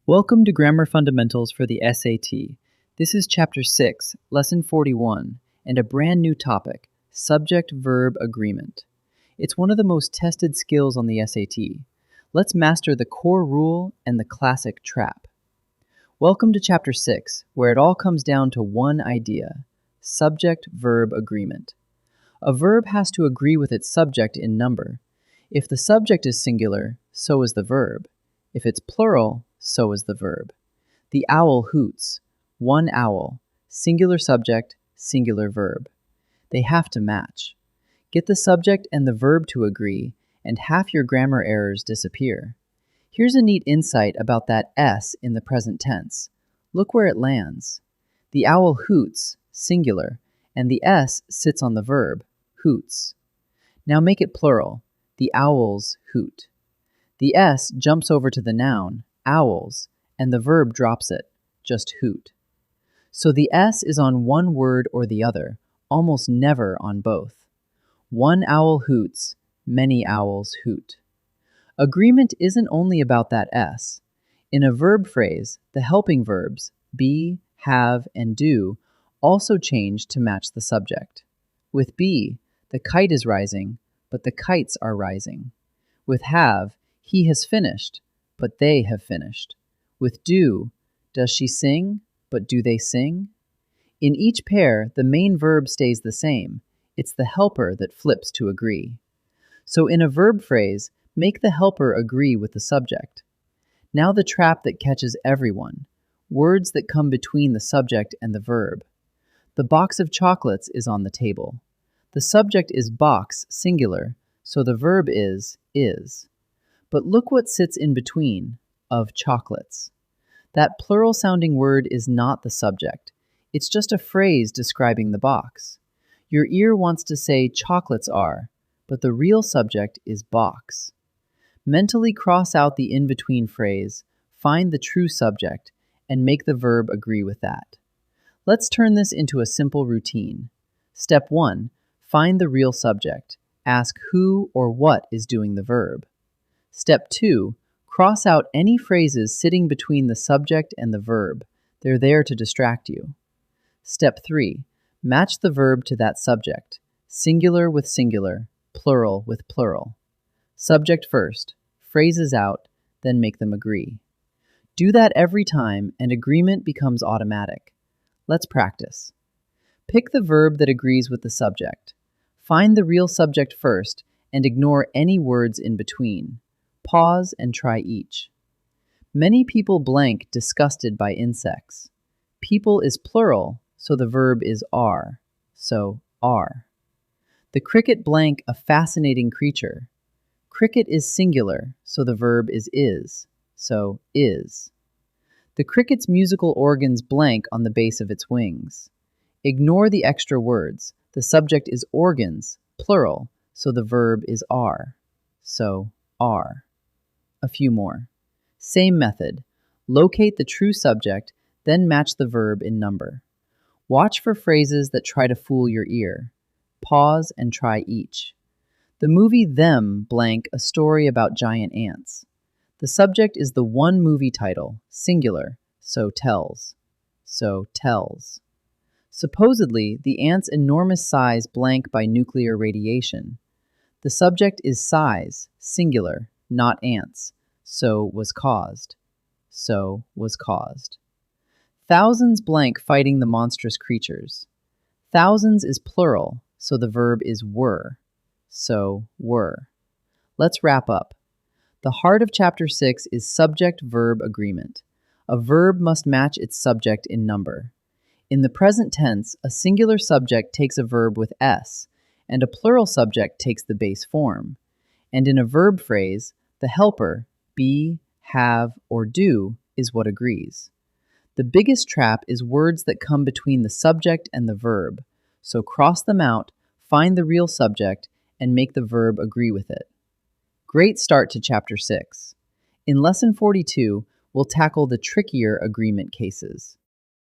Welcome to Grammar Fundamentals for the SAT. This is Chapter 6, Lesson 41, and a brand new topic, Subject-Verb Agreement. It's one of the most tested skills on the SAT. Let's master the core rule and the classic trap. Welcome to Chapter 6, where it all comes down to one idea, Subject-Verb Agreement. A verb has to agree with its subject in number. If the subject is singular, so is the verb. If it's plural, so is the verb. The owl hoots. One owl. Singular subject, singular verb. They have to match. Get the subject and the verb to agree, and half your grammar errors disappear. Here's a neat insight about that S in the present tense. Look where it lands. The owl hoots, singular, and the S sits on the verb, hoots. Now make it plural. The owls hoot. The S jumps over to the noun, owls, and the verb drops it, just hoot. So the S is on one word or the other, almost never on both. One owl hoots, many owls hoot. Agreement isn't only about that S. In a verb phrase, the helping verbs, be, have, and do, also change to match the subject. With be, the kite is rising, but the kites are rising. With have, he has finished, but they have finished. With do, does she sing, but do they sing? In each pair, the main verb stays the same. It's the helper that flips to agree. So in a verb phrase, make the helper agree with the subject. Now the trap that catches everyone, words that come between the subject and the verb. The box of chocolates is on the table. The subject is box, singular, so the verb is. But look what sits in between, of chocolates. That plural-sounding word is not the subject. It's just a phrase describing the box. Your ear wants to say chocolates are, but the real subject is box. Mentally cross out the in-between phrase, find the true subject, and make the verb agree with that. Let's turn this into a simple routine. Step 1. Find the real subject. Ask who or what is doing the verb. Step 2. Cross out any phrases sitting between the subject and the verb. They're there to distract you. Step 3. Match the verb to that subject. Singular with singular, plural with plural. Subject first, phrases out, then make them agree. Do that every time and agreement becomes automatic. Let's practice. Pick the verb that agrees with the subject. Find the real subject first and ignore any words in between. Pause and try each. Many people blank disgusted by insects. People is plural, so the verb is are, so are. The cricket blank a fascinating creature. Cricket is singular, so the verb is, so is. The cricket's musical organs blank on the base of its wings. Ignore the extra words. The subject is organs, plural, so the verb is are, so are. A few more. Same method. Locate the true subject, then match the verb in number. Watch for phrases that try to fool your ear. Pause and try each. The movie Them blank a story about giant ants. The subject is the one movie title, singular, so tells. So tells. Supposedly, the ant's enormous size blank by nuclear radiation. The subject is size, singular, not ants, so was caused. So was caused. Thousands blank fighting the monstrous creatures. Thousands is plural, so the verb is were. So were. Let's wrap up. The heart of Chapter 6 is subject-verb agreement. A verb must match its subject in number. In the present tense, a singular subject takes a verb with S, and a plural subject takes the base form. And in a verb phrase, the helper, be, have, or do, is what agrees. The biggest trap is words that come between the subject and the verb, so cross them out, find the real subject, and make the verb agree with it. Great start to Chapter 6. In Lesson 42, we'll tackle the trickier agreement cases.